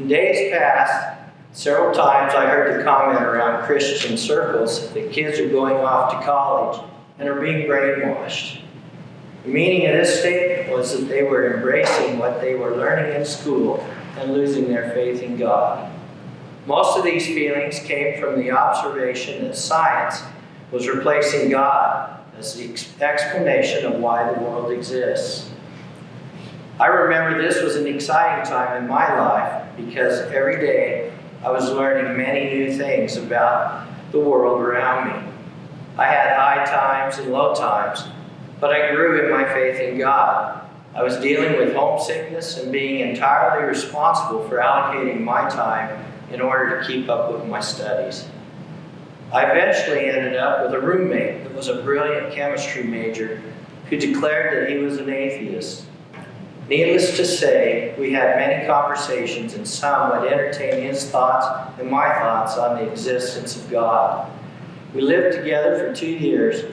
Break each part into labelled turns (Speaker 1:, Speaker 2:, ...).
Speaker 1: In days past, several times I heard the comment around Christian circles that kids are going off to college and are being brainwashed. The meaning of this statement was that they were embracing what they were learning in school and losing their faith in God. Most of these feelings came from the observation that science was replacing God as the explanation of why the world exists. I remember this was an exciting time in my life because every day I was learning many new things about the world around me. I had high times and low times, but I grew in my faith in God. I was dealing with homesickness and being entirely responsible for allocating my time in order to keep up with my studies. I eventually ended up with a roommate that was a brilliant chemistry major who declared that he was an atheist. Needless to say, we had many conversations and some would entertain his thoughts and my thoughts on the existence of God. We lived together for 2 years,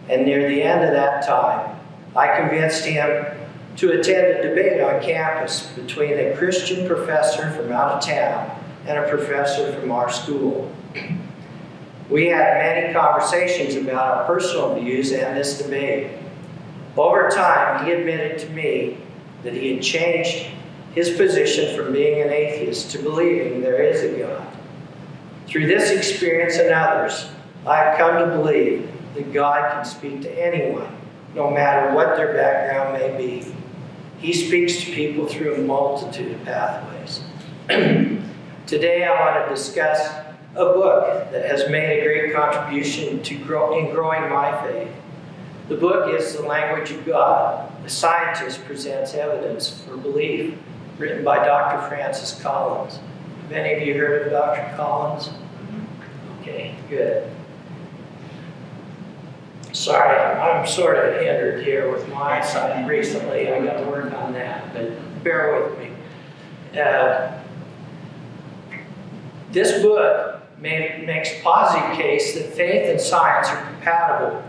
Speaker 1: and near the end of that time, I convinced him to attend a debate on campus between a Christian professor from out of town and a professor from our school. We had many conversations about our personal views and this debate. Over time, he admitted to me that he had changed his position from being an atheist to believing there is a God. Through this experience and others, I have come to believe that God can speak to anyone, no matter what their background may be. He speaks to people through a multitude of pathways. Today I want to discuss a book that has made a great contribution in growing my faith. The book is The Language of God. The Scientist Presents Evidence for Belief, written by Dr. Francis Collins. Have any of you heard of Dr. Collins? Okay, good. Sorry, I'm sort of hindered here with my eyesight recently. I got to work on that, but bear with me. This book makes a positive case that faith and science are compatible.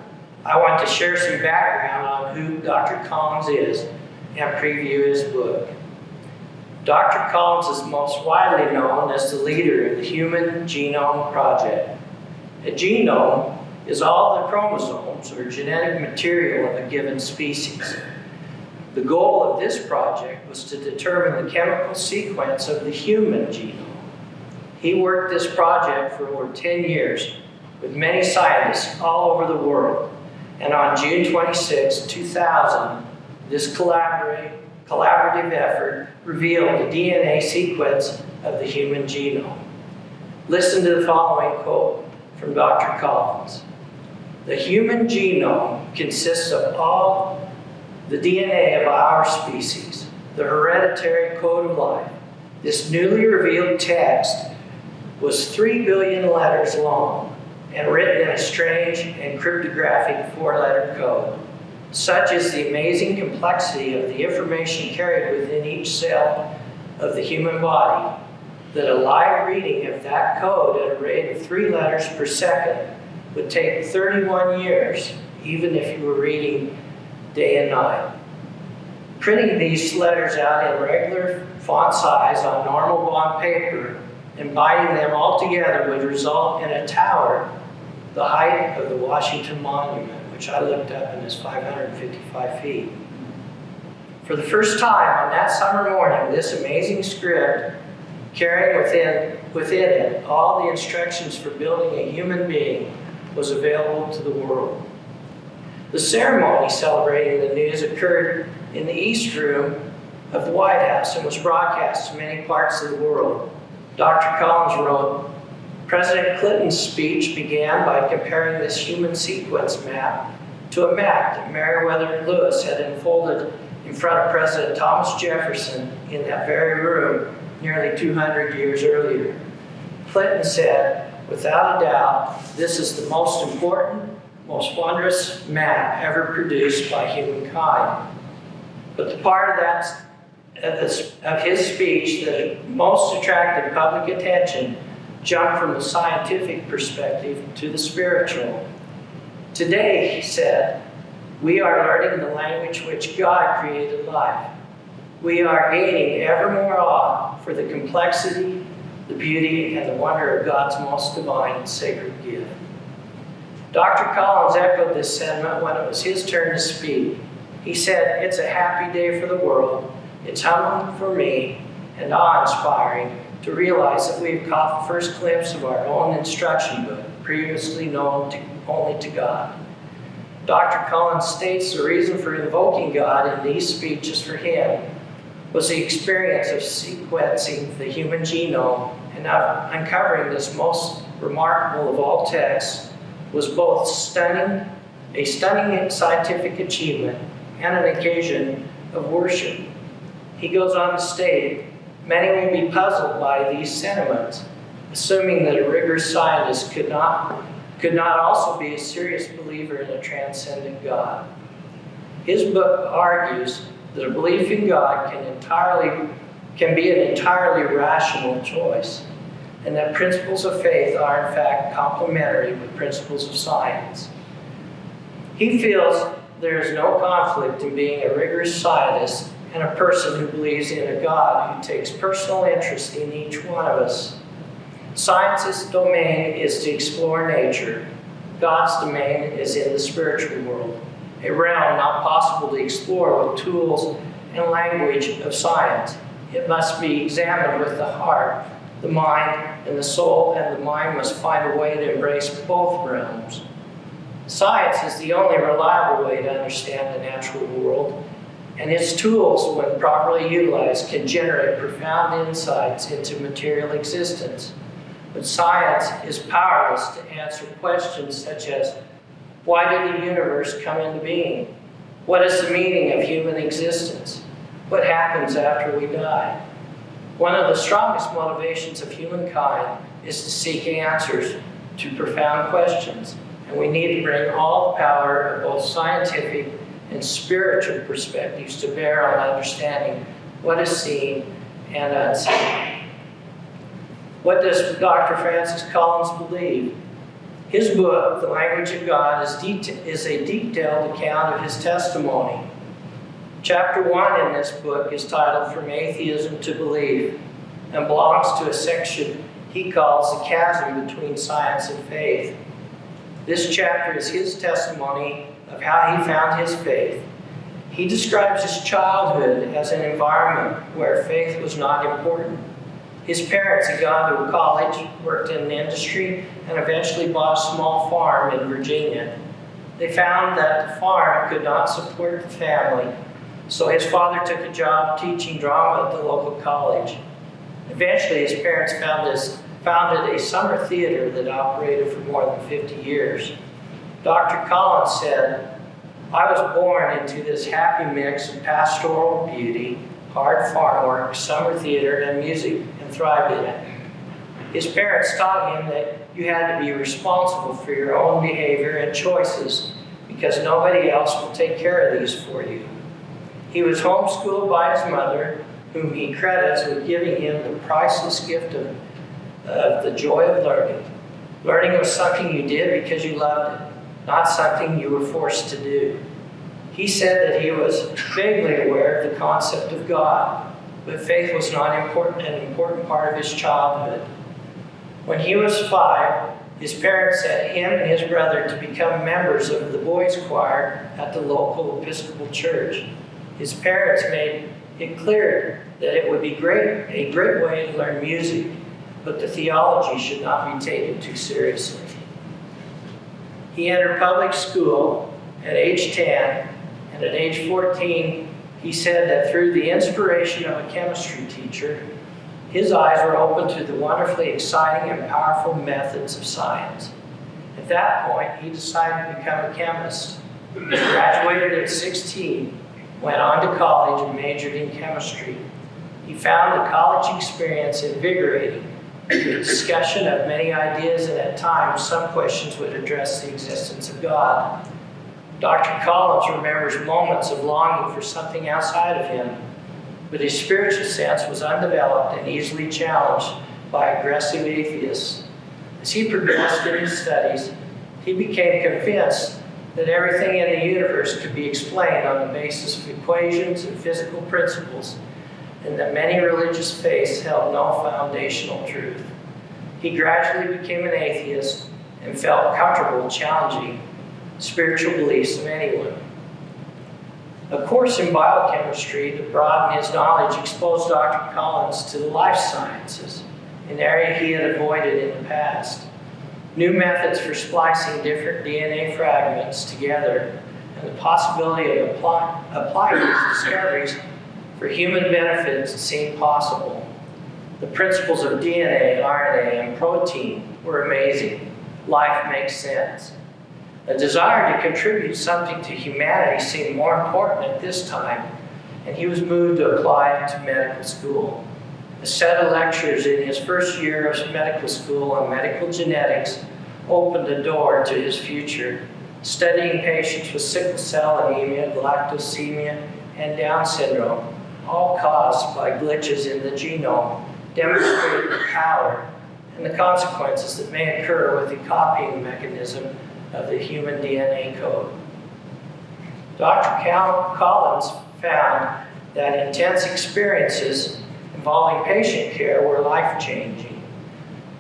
Speaker 1: I want to share some background on who Dr. Collins is and preview his book. Dr. Collins is most widely known as the leader of the Human Genome Project. A genome is all the chromosomes or genetic material of a given species. The goal of this project was to determine the chemical sequence of the human genome. He worked this project for over 10 years with many scientists all over the world. And on June 26, 2000, this collaborative effort revealed the DNA sequence of the human genome. Listen to the following quote from Dr. Collins. The human genome consists of all the DNA of our species, the hereditary code of life. This newly revealed text was 3 billion letters long and written in a strange and cryptographic 4-letter code. Such is the amazing complexity of the information carried within each cell of the human body that a live reading of that code at a rate of 3 letters per second would take 31 years, even if you were reading day and night. Printing these letters out in regular font size on normal bond paper and binding them all together would result in a tower the height of the Washington Monument, which I looked up and is 555 feet. For the first time on that summer morning, this amazing script, carrying within it all the instructions for building a human being, was available to the world. The ceremony celebrating the news occurred in the East Room of the White House and was broadcast to many parts of the world. Dr. Collins wrote, President Clinton's speech began by comparing this human sequence map to a map that Meriwether Lewis had unfolded in front of President Thomas Jefferson in that very room nearly 200 years earlier. Clinton said, without a doubt, this is the most important, most wondrous map ever produced by humankind. But the part of his speech that most attracted public attention jumped from the scientific perspective to the spiritual. Today, he said, we are learning the language which God created life. we are gaining ever more awe for the complexity, the beauty, and the wonder of God's most divine and sacred gift. Dr. Collins echoed this sentiment when it was his turn to speak. He said, "It's a happy day for the world. It's humbling for me and awe-inspiring to realize that we've caught the first glimpse of our own instruction book, previously known only to God." Dr. Collins states the reason for invoking God in these speeches for him was the experience of sequencing the human genome and uncovering this most remarkable of all texts was both a stunning scientific achievement and an occasion of worship. He goes on to state, "Many will be puzzled by these sentiments, assuming that a rigorous scientist could not also be a serious believer in a transcendent God." His book argues that a belief in God can be an entirely rational choice, and that principles of faith are in fact complementary with principles of science. He feels there is no conflict in being a rigorous scientist and a person who believes in a God who takes personal interest in each one of us. Science's domain is to explore nature. God's domain is in the spiritual world, a realm not possible to explore with tools and language of science. It must be examined with the heart, the mind, and the soul, and the mind must find a way to embrace both realms. Science is the only reliable way to understand the natural world, and its tools, when properly utilized, can generate profound insights into material existence. But science is powerless to answer questions such as, why did the universe come into being? What is the meaning of human existence? What happens after we die? One of the strongest motivations of humankind is to seek answers to profound questions, and we need to bring all the power of both scientific and spiritual perspectives to bear on understanding what is seen and unseen. What does Dr. Francis Collins believe? His book, The Language of God, is a detailed account of his testimony. Chapter 1 in this book is titled From Atheism to Belief and belongs to a section he calls the chasm between science and faith. This chapter is his testimony of how he found his faith. He describes his childhood as an environment where faith was not important. His parents had gone to college, worked in industry, and eventually bought a small farm in Virginia. They found that the farm could not support the family, so his father took a job teaching drama at the local college. Eventually, his parents founded a summer theater that operated for more than 50 years. Dr. Collins said, "I was born into this happy mix of pastoral beauty, hard farm work, summer theater, and music, and thrived in it." His parents taught him that you had to be responsible for your own behavior and choices because nobody else will take care of these for you. He was homeschooled by his mother, whom he credits with giving him the priceless gift of the joy of learning. Learning was something you did because you loved it, not something you were forced to do. He said that he was vaguely aware of the concept of God, but faith was not an important part of his childhood. When he was 5, his parents sent him and his brother to become members of the boys' choir at the local Episcopal church. His parents made it clear that it would be a great way to learn music, but the theology should not be taken too seriously. He entered public school at age 10, and at age 14, he said that through the inspiration of a chemistry teacher, his eyes were opened to the wonderfully exciting and powerful methods of science. At that point, he decided to become a chemist. He graduated at 16, went on to college and majored in chemistry. He found the college experience invigorating, with discussion of many ideas, and at times some questions would address the existence of God. Dr. Collins remembers moments of longing for something outside of him, but his spiritual sense was undeveloped and easily challenged by aggressive atheists. As he progressed in his studies, he became convinced that everything in the universe could be explained on the basis of equations and physical principles, and that many religious faiths held no foundational truth. He gradually became an atheist and felt comfortable challenging spiritual beliefs of anyone. A course in biochemistry to broaden his knowledge exposed Dr. Collins to the life sciences, an area he had avoided in the past. New methods for splicing different DNA fragments together and the possibility of applying these discoveries for human benefits seemed possible. The principles of DNA, RNA, and protein were amazing. Life makes sense. A desire to contribute something to humanity seemed more important at this time, and he was moved to apply it to medical school. A set of lectures in his first year of medical school on medical genetics opened the door to his future, studying patients with sickle cell anemia, galactosemia, and Down syndrome, all caused by glitches in the genome, demonstrated the power and the consequences that may occur with the copying mechanism of the human DNA code. Dr. Collins found that intense experiences involving patient care were life-changing.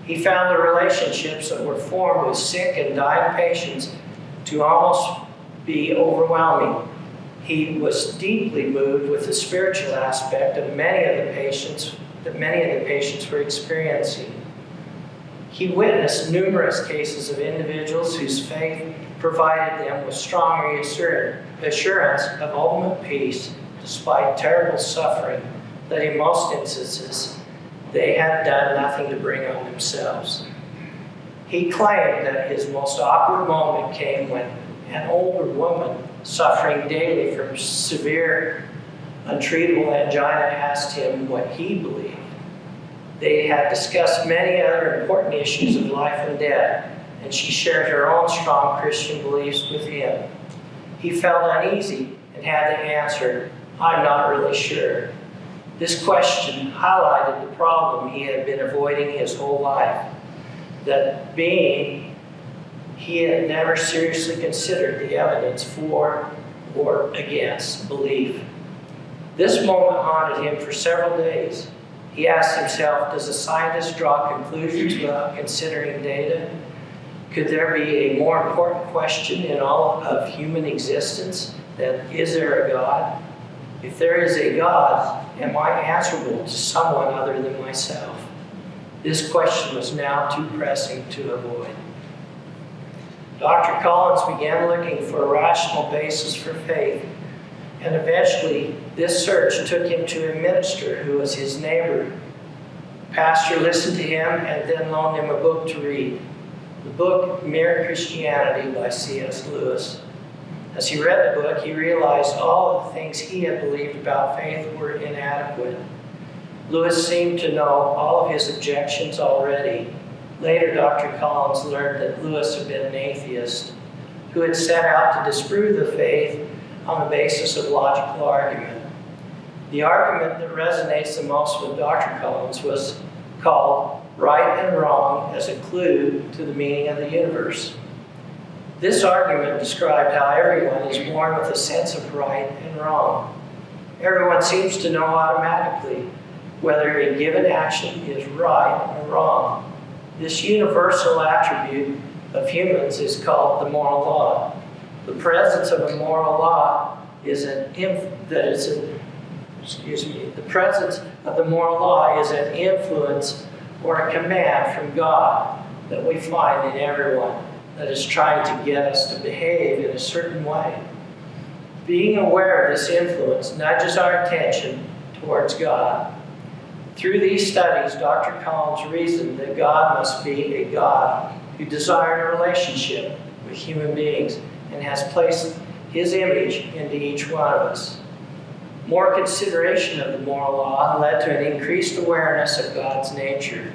Speaker 1: He found the relationships that were formed with sick and dying patients to almost be overwhelming. He was deeply moved with the spiritual aspect of many of the patients were experiencing. He witnessed numerous cases of individuals whose faith provided them with strong assurance of ultimate peace despite terrible suffering that in most instances they had done nothing to bring on themselves. He claimed that his most awkward moment came when an older woman suffering daily from severe, untreatable angina asked him what he believed. They had discussed many other important issues of life and death, and she shared her own strong Christian beliefs with him. He felt uneasy and had to answer, "I'm not really sure." This question highlighted the problem he had been avoiding his whole life, that being he had never seriously considered the evidence for or against belief. This moment haunted him for several days. He asked himself, does a scientist draw conclusions without considering data? Could there be a more important question in all of human existence than, is there a God? If there is a God, am I answerable to someone other than myself? This question was now too pressing to avoid. Dr. Collins began looking for a rational basis for faith, and eventually this search took him to a minister who was his neighbor. The pastor listened to him and then loaned him a book to read, the book Mere Christianity by C.S. Lewis. As he read the book, he realized all of the things he had believed about faith were inadequate. Lewis seemed to know all of his objections already. Later, Dr. Collins learned that Lewis had been an atheist who had set out to disprove the faith on the basis of logical argument. The argument that resonates the most with Dr. Collins was called right and wrong as a clue to the meaning of the universe. This argument described how everyone is born with a sense of right and wrong. Everyone seems to know automatically whether a given action is right or wrong. This universal attribute of humans is called the moral law. The presence of a moral law is the presence of the moral law is an influence or a command from God that we find in everyone that is trying to get us to behave in a certain way. Being aware of this influence nudges our attention towards God. Through these studies, Dr. Collins reasoned that God must be a God who desired a relationship with human beings and has placed his image into each one of us. More consideration of the moral law led to an increased awareness of God's nature.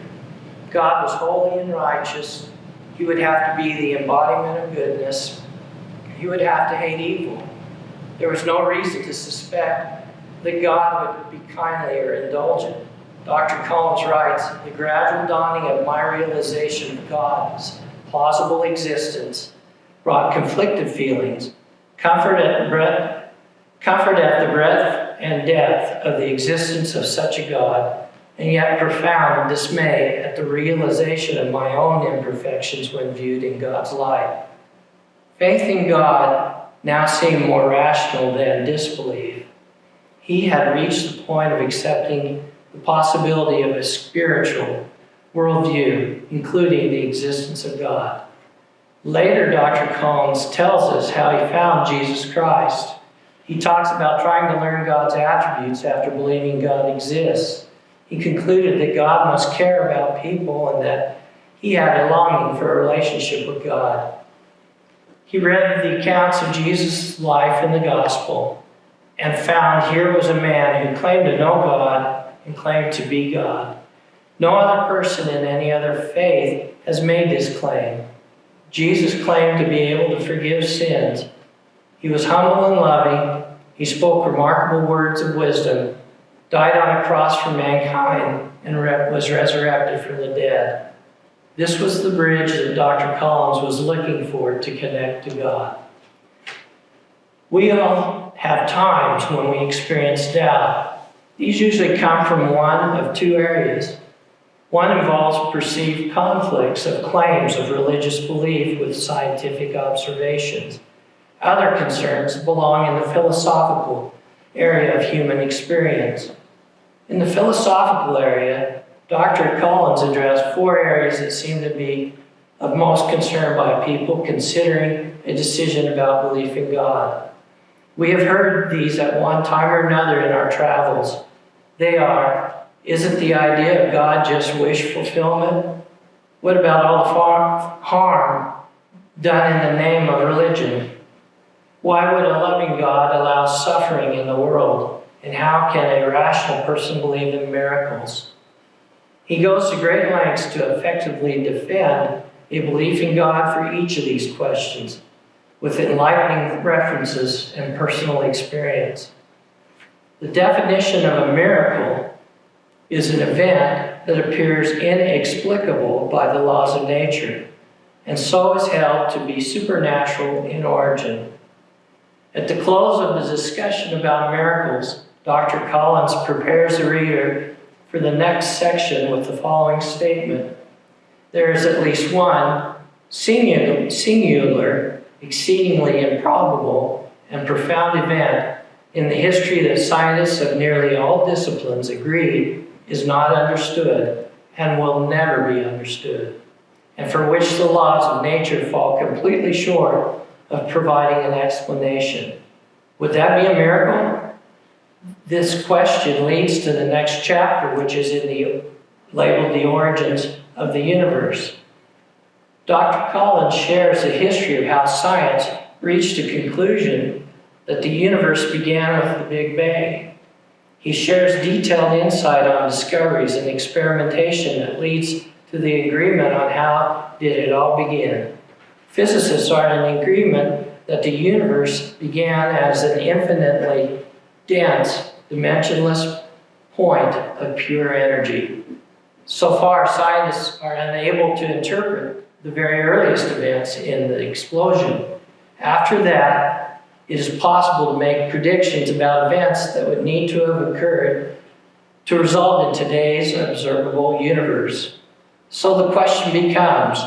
Speaker 1: God was holy and righteous. He would have to be the embodiment of goodness. He would have to hate evil. There was no reason to suspect that God would be kindly or indulgent. Dr. Collins writes, the gradual dawning of my realization of God's plausible existence brought conflicted feelings, comfort at the breadth and depth of the existence of such a God, and yet profound dismay at the realization of my own imperfections when viewed in God's light. Faith in God now seemed more rational than disbelief. He had reached the point of accepting the possibility of a spiritual worldview, including the existence of God. Later, Dr. Collins tells us how he found Jesus Christ. He talks about trying to learn God's attributes after believing God exists. He concluded that God must care about people and that he had a longing for a relationship with God. He read the accounts of Jesus' life in the gospel and found here was a man who claimed to know God and claimed to be God. No other person in any other faith has made this claim. Jesus claimed to be able to forgive sins. He was humble and loving. He spoke remarkable words of wisdom, died on a cross for mankind, and was resurrected from the dead. This was the bridge that Dr. Collins was looking for to connect to God. We all have times when we experience doubt. These usually come from one of two areas. One involves perceived conflicts of claims of religious belief with scientific observations. Other concerns belong in the philosophical area of human experience. In the philosophical area, Dr. Collins addressed four areas that seem to be of most concern by people considering a decision about belief in God. We have heard these at one time or another in our travels. They are, isn't the idea of God just wish fulfillment? What about all the harm done in the name of religion? Why would a loving God allow suffering in the world? And how can a rational person believe in miracles? He goes to great lengths to effectively defend a belief in God for each of these questions, with enlightening references and personal experience. The definition of a miracle is an event that appears inexplicable by the laws of nature, and so is held to be supernatural in origin. At the close of the discussion about miracles, Dr. Collins prepares the reader for the next section with the following statement. There is at least one singular, exceedingly improbable, and profound event in the history that scientists of nearly all disciplines agree is not understood and will never be understood, and for which the laws of nature fall completely short of providing an explanation. Would that be a miracle? This question leads to the next chapter, which is labeled The Origins of the Universe. Dr. Collins shares the history of how science reached a conclusion that the universe began with the Big Bang. He shares detailed insight on discoveries and experimentation that leads to the agreement on how did it all begin. Physicists are in agreement that the universe began as an infinitely dense, dimensionless point of pure energy. So far, scientists are unable to interpret the very earliest events in the explosion. After that, it is possible to make predictions about events that would need to have occurred to result in today's observable universe. So the question becomes,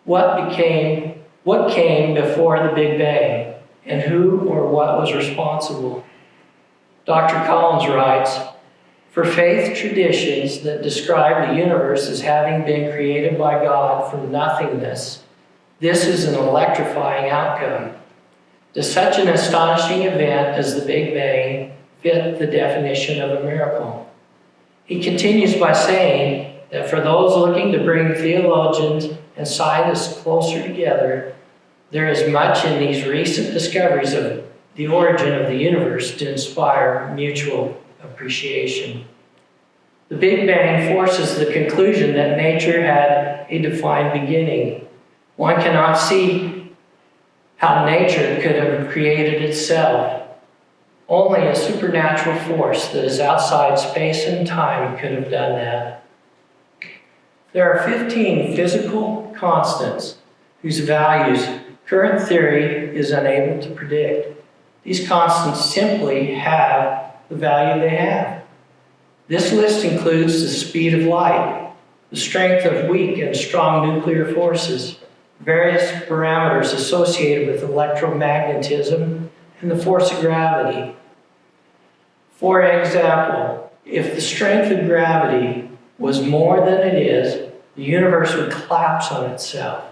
Speaker 1: what came before the Big Bang, and who or what was responsible? Dr. Collins writes, for faith traditions that describe the universe as having been created by God from nothingness, this is an electrifying outcome. Does such an astonishing event as the Big Bang fit the definition of a miracle? He continues by saying that for those looking to bring theologians and scientists closer together, there is much in these recent discoveries of the origin of the universe to inspire mutual appreciation. The Big Bang forces the conclusion that nature had a defined beginning. One cannot see how nature could have created itself. Only a supernatural force that is outside space and time could have done that. There are 15 physical constants whose values current theory is unable to predict. These constants simply have the value they have. This list includes the speed of light, the strength of weak and strong nuclear forces, various parameters associated with electromagnetism, and the force of gravity. For example, if the strength of gravity was more than it is, the universe would collapse on itself.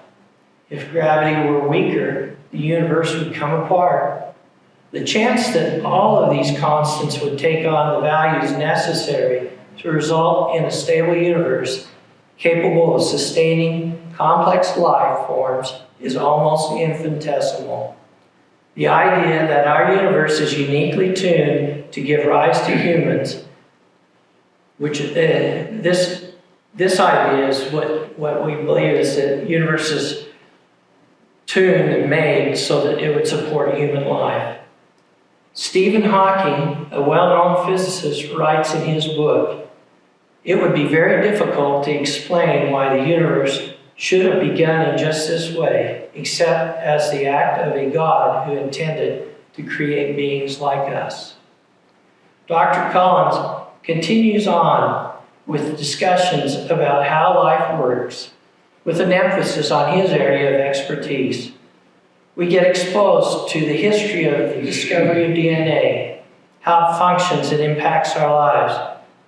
Speaker 1: If gravity were weaker, the universe would come apart. The chance that all of these constants would take on the values necessary to result in a stable universe capable of sustaining complex life forms is almost infinitesimal. The idea that our universe is uniquely tuned to give rise to humans, which this idea is what we believe is that the universe is tuned and made so that it would support human life. Stephen Hawking, a well-known physicist, writes in his book, "It would be very difficult to explain why the universe should have begun in just this way, except as the act of a God who intended to create beings like us." Dr. Collins continues on with discussions about how life works, with an emphasis on his area of expertise. We get exposed to the history of the discovery of DNA, how it functions and impacts our lives.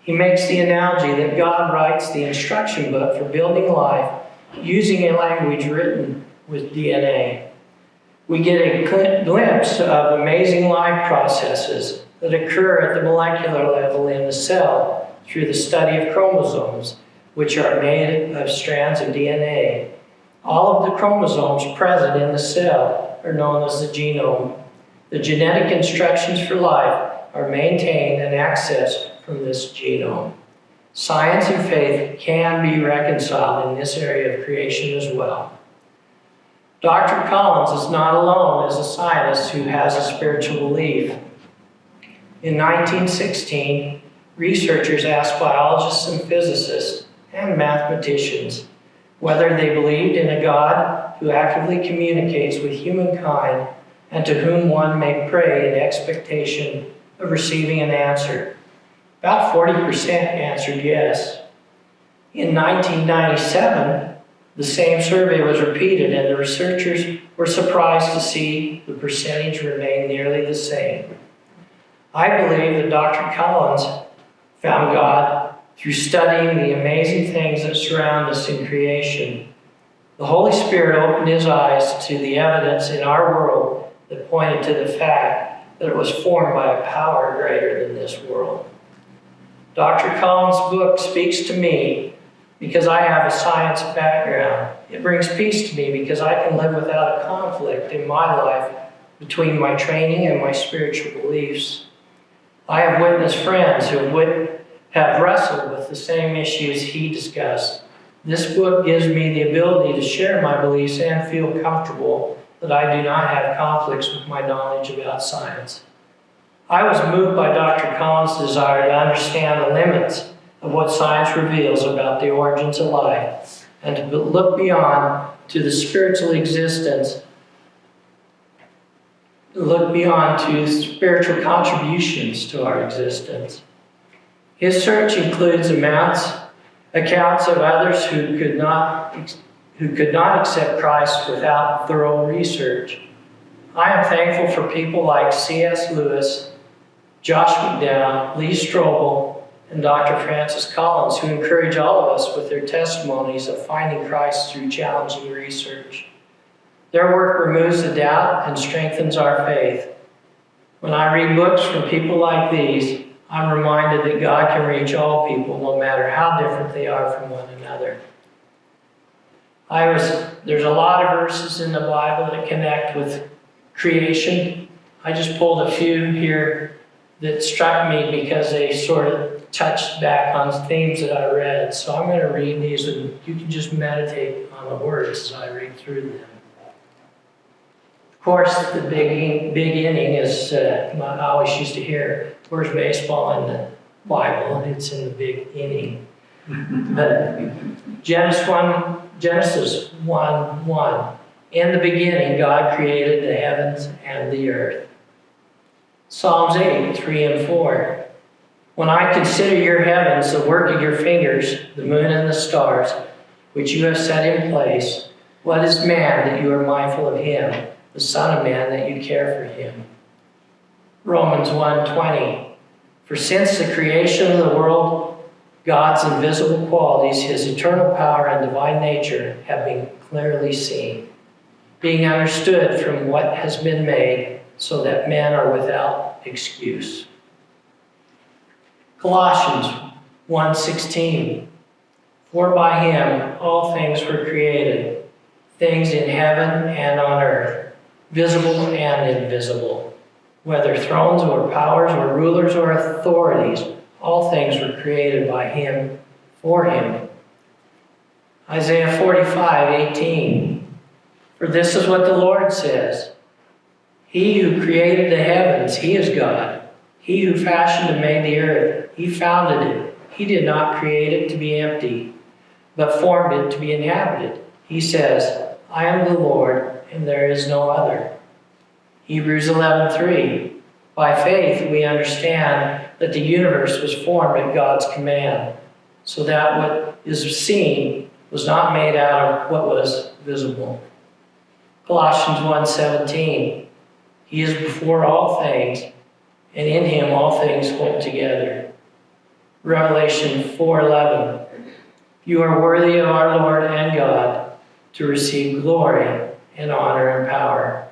Speaker 1: He makes the analogy that God writes the instruction book for building life using a language written with DNA. We get a glimpse of amazing life processes that occur at the molecular level in the cell through the study of chromosomes, which are made of strands of DNA. All of the chromosomes present in the cell are known as the genome. The genetic instructions for life are maintained and accessed from this genome. Science and faith can be reconciled in this area of creation as well. Dr. Collins is not alone as a scientist who has a spiritual belief. In 1916, researchers asked biologists and physicists and mathematicians whether they believed in a God who actively communicates with humankind and to whom one may pray in expectation of receiving an answer. About 40% answered yes. In 1997, the same survey was repeated, and the researchers were surprised to see the percentage remain nearly the same. I believe that Dr. Collins found God through studying the amazing things that surround us in creation. The Holy Spirit opened his eyes to the evidence in our world that pointed to the fact that it was formed by a power greater than this world. Dr. Collins' book speaks to me because I have a science background. It brings peace to me because I can live without a conflict in my life between my training and my spiritual beliefs. I have witnessed friends who have wrestled with the same issues he discussed. This book gives me the ability to share my beliefs and feel comfortable that I do not have conflicts with my knowledge about science. I was moved by Dr. Collins' desire to understand the limits of what science reveals about the origins of life and to look beyond to the spiritual existence, look beyond to spiritual contributions to our existence. His search includes accounts of others who could not accept Christ without thorough research. I am thankful for people like C.S. Lewis, Josh McDowell, Lee Strobel, and Dr. Francis Collins, who encourage all of us with their testimonies of finding Christ through challenging research. Their work removes the doubt and strengthens our faith. When I read books from people like these, I'm reminded that God can reach all people, no matter how different they are from one another. There's a lot of verses in the Bible that connect with creation. I just pulled a few here that struck me because they sort of touched back on themes that I read. So I'm going to read these, and you can just meditate on the words as I read through them. Of course, the big inning is, I always used to hear, where's baseball in the Bible? It's in the big inning. But Genesis 1:1. In the beginning, God created the heavens and the earth. Psalms 8, 3 and 4. When I consider your heavens, the work of your fingers, the moon and the stars, which you have set in place, what is man that you are mindful of him, the Son of Man that you care for him? Romans 1:20. For since the creation of the world, God's invisible qualities, his eternal power and divine nature have been clearly seen, being understood from what has been made, so that men are without excuse. Colossians 1:16. For by him all things were created, things in heaven and on earth, visible and invisible, whether thrones or powers or rulers or authorities, all things were created by him, for him. Isaiah 45:18. For this is what the Lord says, he who created the heavens, he is God. He who fashioned and made the earth, he founded it. He did not create it to be empty, but formed it to be inhabited. He says, I am the Lord, and there is no other. Hebrews 11:3. By faith we understand that the universe was formed at God's command, so that what is seen was not made out of what was visible. Colossians 1:17. He is before all things, and in him all things hold together. Revelation 4:11. You are worthy of our Lord and God to receive glory and honor and power.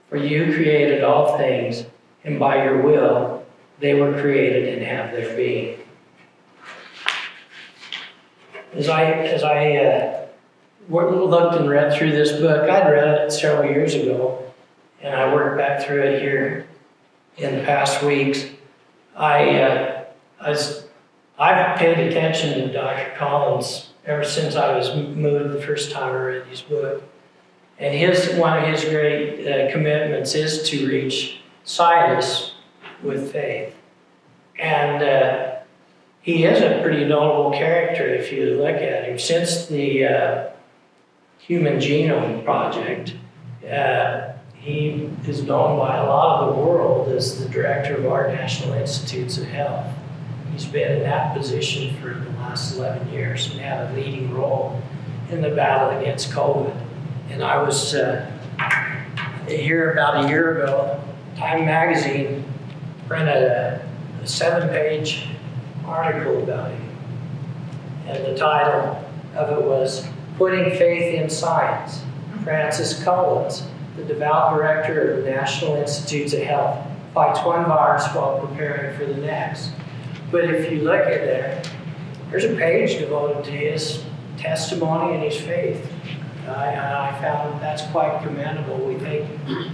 Speaker 1: For you created all things, and by your will they were created and have their being. As I looked and read through this book, I'd read it several years ago, and I worked back through it here in the past weeks. I've paid attention to Dr. Collins ever since I was moved the first time I read his book. And one of his great commitments is to reach scientists with faith. And he is a pretty notable character if you look at him. Since the Human Genome Project, he is known by a lot of the world as the director of our National Institutes of Health. He's been in that position for the last 11 years and had a leading role in the battle against COVID. And I was here about a year ago. Time magazine printed a 7-page article about him. And the title of it was Putting Faith in Science. Francis Collins, the devout director of the National Institutes of Health, fights one virus while preparing for the next. But if you look at there, there's a page devoted to his testimony and his faith. I found that's quite commendable. We think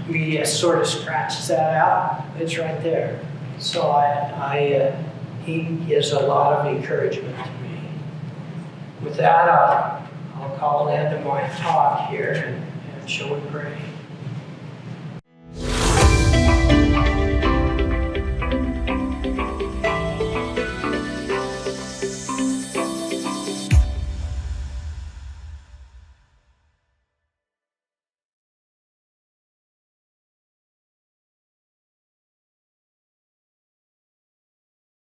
Speaker 1: media sort of scratches that out. It's right there. So he gives a lot of encouragement to me. With that, I'll call an end to my talk here, and shall we pray?